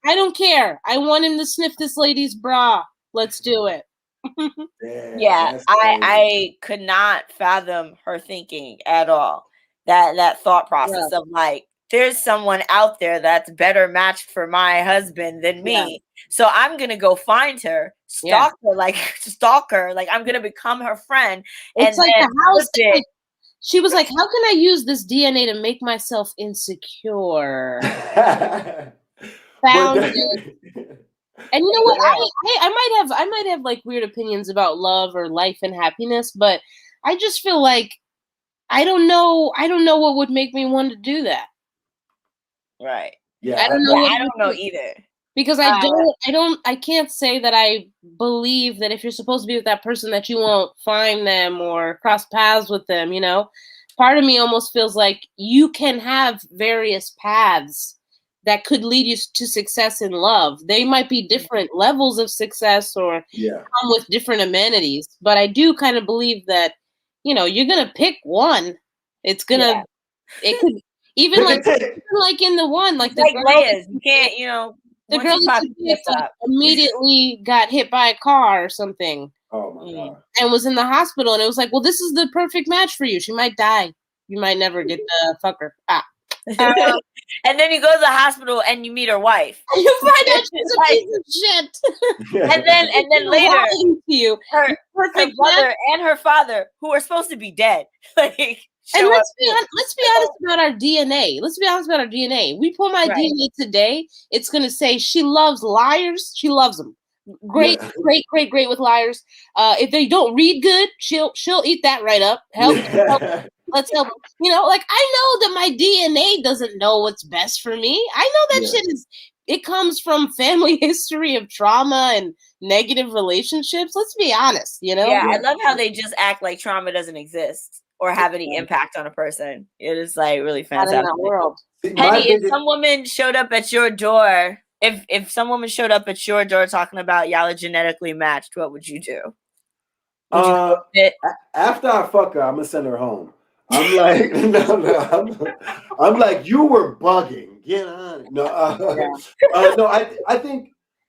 I don't care. I want him to sniff this lady's bra. Let's do it. I could not fathom her thinking at all. That thought process of like, there's someone out there that's better matched for my husband than me. So I'm going to go find her, stalk her, like I'm going to become her friend. It's like the house. She was like, how can I use this DNA to make myself insecure? Found it. And you know what? I might have like weird opinions about love or life and happiness, but I just feel like I don't know what would make me want to do that. Right. Yeah. I don't know either. Because I can't say that I believe that if you're supposed to be with that person that you won't find them or cross paths with them, you know? Part of me almost feels like you can have various paths that could lead you to success in love. They might be different levels of success or come with different amenities. But I do kind of believe that, you know, you're going to pick one. It's going to, it could, even like in the one, like the girl, layers. You can't, you know, the girl immediately got hit by a car or something. Oh my God. And was in the hospital, and it was like, well, this is the perfect match for you. She might die. You might never get to fuck her. And then you go to the hospital and you meet her wife. You find out she's a piece of shit. and then later, you her brother and her father, who are supposed to be dead, like. And let's be honest about our DNA. We pull my DNA today, it's gonna say she loves liars. She loves them. Great with liars. If they don't read good, she'll eat that right up. Let's help. You know, like I know that my DNA doesn't know what's best for me. I know that shit it comes from family history of trauma and negative relationships. Let's be honest, you know? Yeah, I love how they just act like trauma doesn't exist or have any impact on a person. It is like really fantastic. Not in that world. Penny, if some woman showed up at your door, if some woman showed up at your door talking about y'all are genetically matched, what would you do? After I fuck her, I'm gonna send her home. I'm like, I'm like, you were bugging. Get on.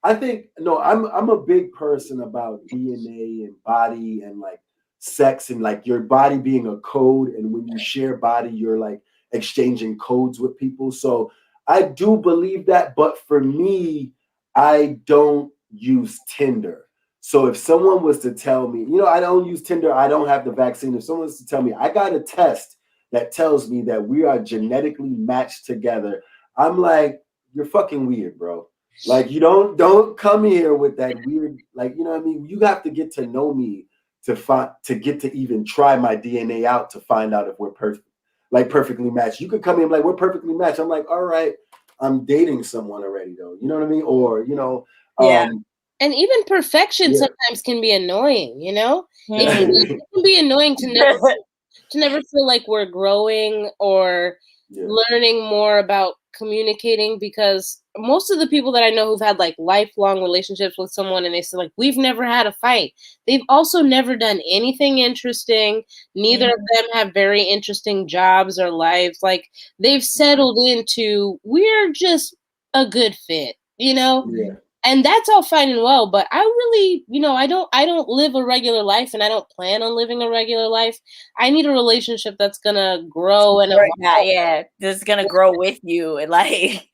I'm a big person about DNA and body and like sex and like your body being a code. And when you share body, you're like exchanging codes with people. So I do believe that. But for me, I don't use Tinder. So if someone was to tell me, you know, I don't use Tinder, I don't have the vaccine. If someone was to tell me, I got a test that tells me that we are genetically matched together, I'm like, you're fucking weird, bro. Like, you don't come here with that weird, like, you know what I mean? You have to get to know me to get to even try my DNA out to find out if we're perfectly matched. You could come in like, we're perfectly matched. I'm like, all right, I'm dating someone already though. You know what I mean? Or, you know, and even perfection sometimes can be annoying, you know? It can be annoying to never feel like we're growing or learning more about communicating, because most of the people that I know who've had like lifelong relationships with someone and they say like, we've never had a fight. They've also never done anything interesting. Neither of them have very interesting jobs or lives. Like they've settled into, we're just a good fit, you know? Yeah. And that's all fine and well, but I really, you know, I don't live a regular life, and I don't plan on living a regular life. I need a relationship that's gonna grow and evolve. That's gonna grow with you, and like,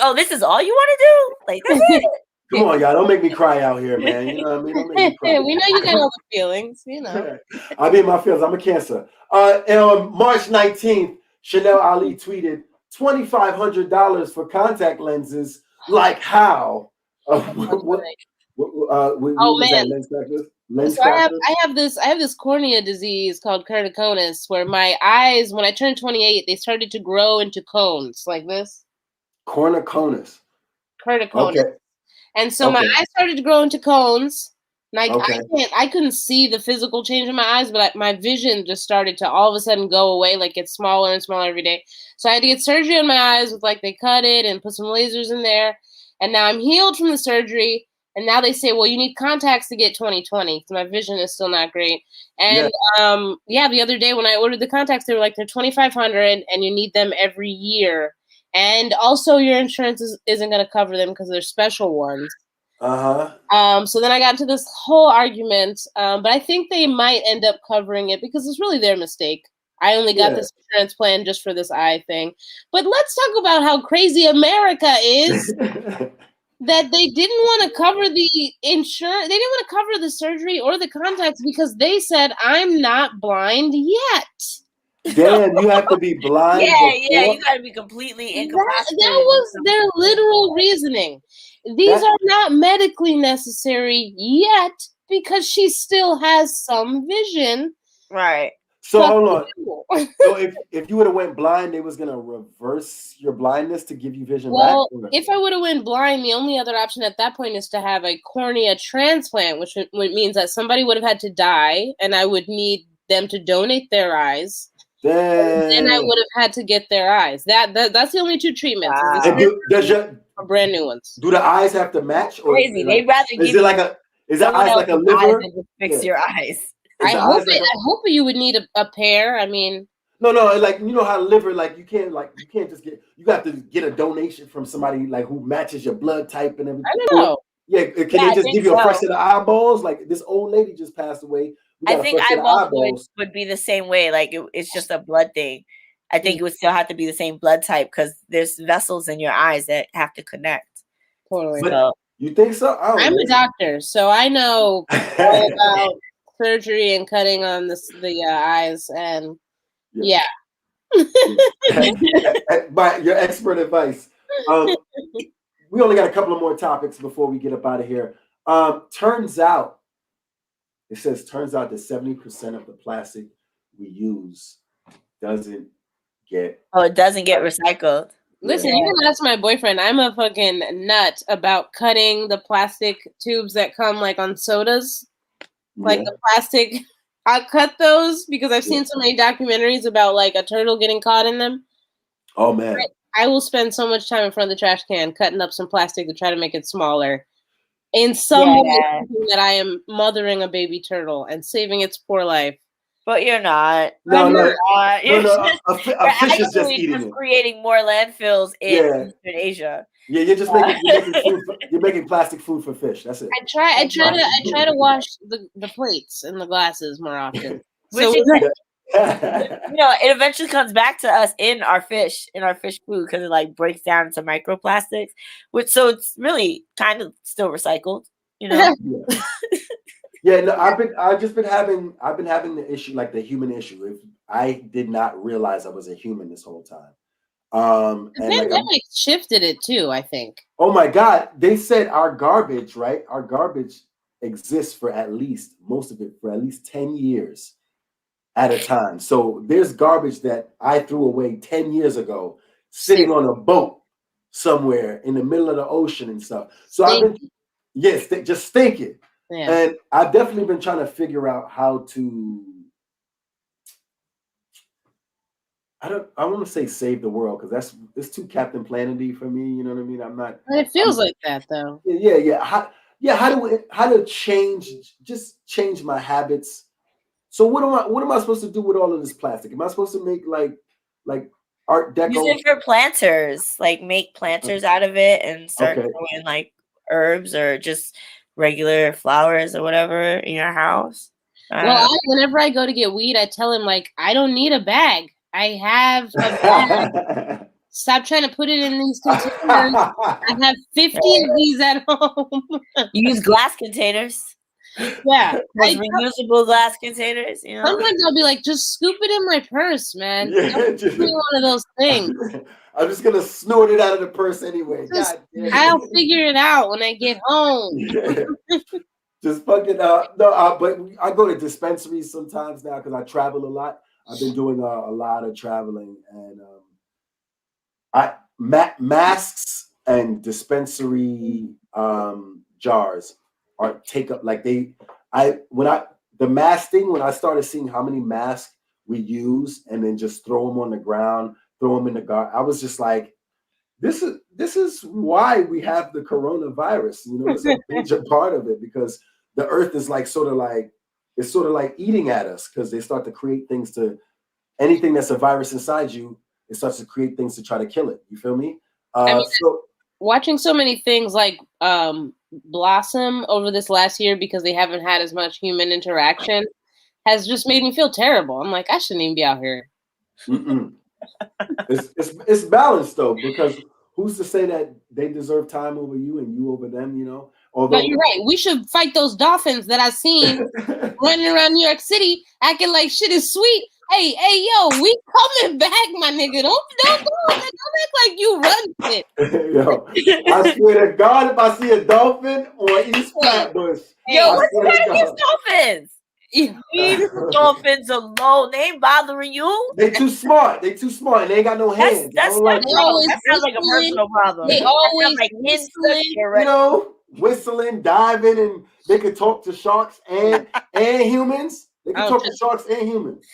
oh, this is all you want to do? Like, that's it. Come on, y'all, don't make me cry out here, man. You know what I mean? Don't make me cry. We know you got all the feelings, you know. I mean, my feelings. I'm a Cancer. And on March 19th, Chanel Ali tweeted $2,500 for contact lenses. Like how? What was that, lens crafters? I have this cornea disease called keratoconus, where my eyes, when I turned 28, they started to grow into cones like this. Keratoconus. Okay. And so my eyes started to grow into cones. Like I couldn't see the physical change in my eyes, but my vision just started to all of a sudden go away, like get smaller and smaller every day. So I had to get surgery on my eyes with like, they cut it and put some lasers in there. And now I'm healed from the surgery. And now they say, well, you need contacts to get 20/20 because my vision is still not great. And the other day when I ordered the contacts, they were like, they're $2,500 and you need them every year. And also your insurance isn't going to cover them because they're special ones. So then I got into this whole argument, but I think they might end up covering it because it's really their mistake. I only got this insurance plan just for this eye thing. But let's talk about how crazy America is that they didn't want to cover the insurance. They didn't want to cover the surgery or the contacts because they said, I'm not blind yet. Damn, you have to be blind. You got to be completely incapacitated. That was their literal reasoning. These are not medically necessary yet because she still has some vision. Right. So hold on. So if you would have went blind, they was gonna reverse your blindness to give you vision back? Well, if I would have went blind, the only other option at that point is to have a cornea transplant, which means that somebody would have had to die, and I would need them to donate their eyes. Then I would have had to get their eyes. That's the only 2 treatments. Wow. Or brand new ones. Do the eyes have to match? Or Crazy. They'd rather give is it like a is the eyes like a liver? And just fix your eyes. I hope you would need a pair. I mean, no, like you know how liver, like you can't just get, you got to get a donation from somebody like who matches your blood type and everything. I don't know. Yeah, can they just give you a fresh set of eyeballs? Like this old lady just passed away. I think eyeballs would be the same way. Like it's just a blood thing. I think it would still have to be the same blood type because there's vessels in your eyes that have to connect. Totally. You think so? I'm a doctor, so I know all about surgery and cutting on the eyes, and yeah. By your expert advice. We only got a couple of more topics before we get up out of here. Turns out that 70% of the plastic we use doesn't get recycled. Listen, you can ask my boyfriend. I'm a fucking nut about cutting the plastic tubes that come like on sodas. Like the plastic. I cut those because I've seen so many documentaries about like a turtle getting caught in them. Oh man. I will spend so much time in front of the trash can cutting up some plastic to try to make it smaller. In some way that I am mothering a baby turtle and saving its poor life. But you're not. No. A fish is just eating it. Creating more landfills in Asia. Yeah, you're just making plastic food for fish. That's it. I try to wash the plates and the glasses more often. It eventually comes back to us in our fish food because it like breaks down into microplastics, so it's really kind of still recycled. No, I've been having the issue, like the human issue. If I did not realize I was a human this whole time. The pandemic shifted it too, I think. Oh my God. They said our garbage exists for most of it for at least 10 years at a time. So there's garbage that I threw away 10 years ago sitting on a boat somewhere in the middle of the ocean and stuff. So I've been just thinking. Yeah. And I've definitely been trying to figure out how to, I want to say save the world because it's too Captain Planet-y for me. You know what I mean? I'm not. It feels like that though. Yeah. How to change my habits. So what am I supposed to do with all of this plastic? Am I supposed to make like art deco? Use it for planters. Like make planters out of it and start growing like herbs or just regular flowers or whatever in your house. Whenever I go to get weed, I tell him like I don't need a bag. I have a bag. Stop trying to put it in these containers. I have 50 of these at home. Use glass containers. Yeah. Reusable glass containers. Sometimes I'll be like, just scoop it in my purse, man. Don't give me one of those things. I'm just gonna snort it out of the purse anyway. I'll figure it out when I get home. Just fucking but I go to dispensaries sometimes now because I travel a lot. I've been doing a lot of traveling, and masks and dispensary jars take up like the mask thing. When I started seeing how many masks we use and then just throw them on the ground, throw them in the garden, I was just like, this is why we have the coronavirus. It's a major part of it because the earth is like sort of like eating at us because they start to create things to anything that's a virus inside you. It starts to create things to try to kill it. You feel me? Watching so many things like blossom over this last year because they haven't had as much human interaction has just made me feel terrible. I'm like, I shouldn't even be out here. It's balanced though, because who's to say that they deserve time over you and you over them, Although, but you're right. We should fight those dolphins that I've seen running around New York City acting like shit is sweet. Hey, yo, we coming back, my nigga. Don't act like you run it. Yo, I swear to God, if I see a dolphin on East Flatbush, what's the matter with dolphins? Leave dolphins alone. They ain't bothering you. They too smart. They ain't got no hands. That sounds like a personal problem. They always like whistling, diving, and they could talk to sharks and humans. They can talk to sharks and humans.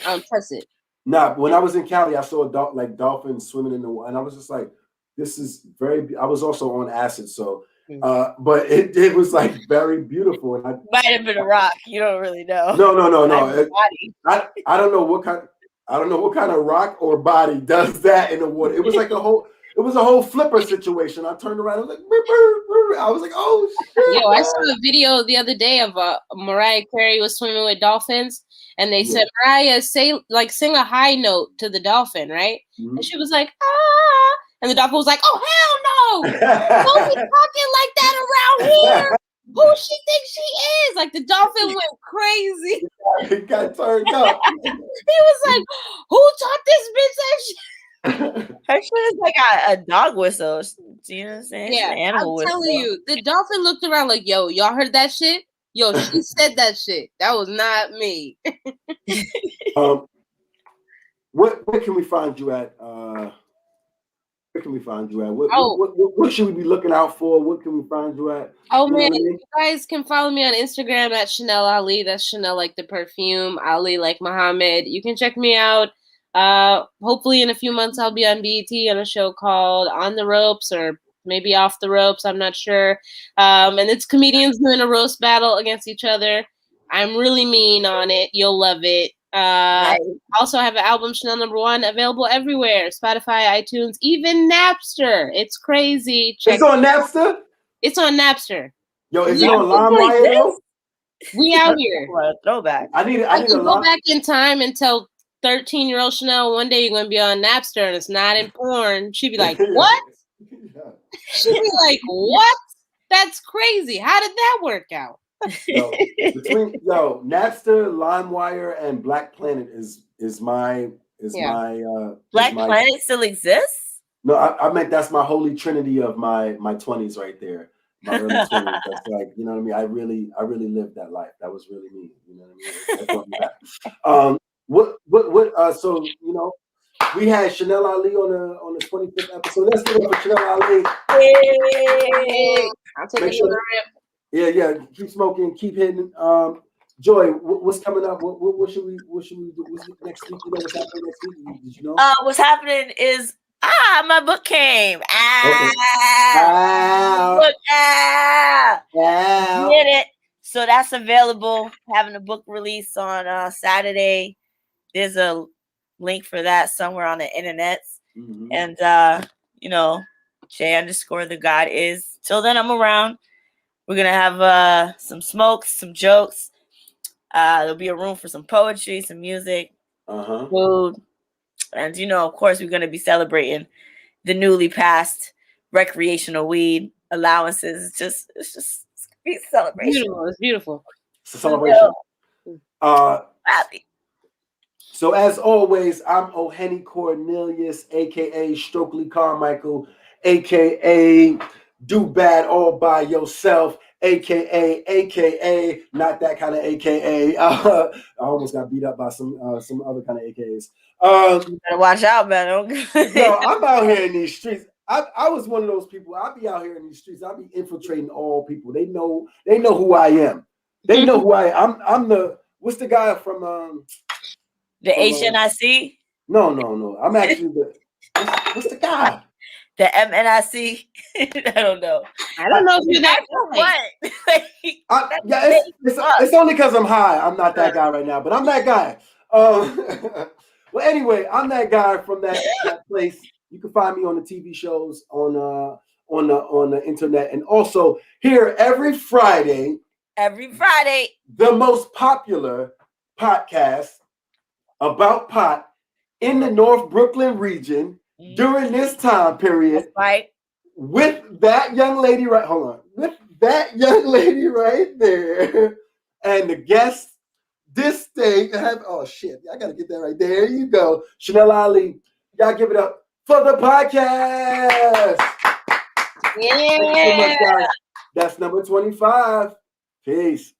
I don't trust it. Nah, when I was in Cali, I saw dolphins swimming in the water, and I was just like, this is very. I was also on acid, so but it was like very beautiful. And might have been a rock. You don't really know. No. I don't know what kind of rock or body does that in the water. It was like a whole flipper situation. I turned around, I was like, I was like, oh shit. Yo, I saw a video the other day of Mariah Carey was swimming with dolphins, and they said, Mariah, sing a high note to the dolphin, right? Mm-hmm. And she was like, ah, and the dolphin was like, oh hell no, don't be talking like that around here. Who she thinks she is? Like the dolphin went crazy. He got turned up. He was like, who taught this bitch that shit? Her shit is like a dog whistle. You know what I'm saying? Yeah, animal I'm telling you, the dolphin looked around like, yo, y'all heard that shit? Yo, she said that shit. That was not me. Where can we find you at? Where can we find you at? What should we be looking out for? What can we find you at? Oh, man, you guys can follow me on Instagram at chanelali. That's Chanel like the perfume, Ali like Muhammad. You can check me out. Hopefully in a few months I'll be on BET on a show called On the Ropes or maybe Off the Ropes. I'm not sure. And it's comedians doing a roast battle against each other. I'm really mean on it. You'll love it. I also have an album, Chanel #1, available everywhere. Spotify, iTunes, even Napster. It's crazy. It's on Napster? It's on Napster. Yo, is it on LimeWire though? We out here. Throwback. I need to go back in time and tell 13-year-old Chanel one day you're going to be on Napster and it's not in porn. She'd be like, what? She'd be like, what? That's crazy. How did that work out? Napster, LimeWire, and Black Planet is my Black Planet still exists? No, I meant that's my holy trinity of my 20s right there. My early 20s. That's like, you know what I mean? I really lived that life. That was really me. You know what I mean? So you know, we had Chanel Ali on the 25th episode. Let's give it up for Chanel Ali. Hey, I'll take Make sure Yeah. Keep smoking, keep hitting. Joy, what's coming up? What should we do? What's next week? You know what's happening next week? Did you know? What's happening is my book came. Get it. So that's available. Having a book release on Saturday. There's a link for that somewhere on the internet. Mm-hmm. And J_the God is. Till then, I'm around. We're gonna have some smokes, some jokes. There'll be a room for some poetry, some music, food, and of course, we're gonna be celebrating the newly passed recreational weed allowances. It's just a celebration. It's beautiful. It's a celebration. Happy. So as always, I'm O'Henny Cornelius, aka Stokely Carmichael, aka Do Bad All By Yourself, aka not that kind of aka. I almost got beat up by some other kind of AKAs. You better watch out, man. No, I'm out here in these streets. I was one of those people. I'll be out here in these streets. I'll be infiltrating all people. They know who I am. They know who I am. I'm the what's the guy from the HNIC? No. I'm actually what's the guy? The MNIC? I don't know. I don't know if you're that guy. It's only because I'm high. I'm not that guy right now, but I'm that guy. Well, anyway, I'm that guy from that place. You can find me on the TV shows on the internet, and also here every Friday. The most popular podcast about pot in the North Brooklyn region during this time period. Right. With that young lady right. Hold on. With that young lady right there, and the guest this day. Oh shit! I gotta get that right there. You go, Chanel Ali. Y'all give it up for the podcast. Yeah. Thank you so much, guys. That's number 25. Peace.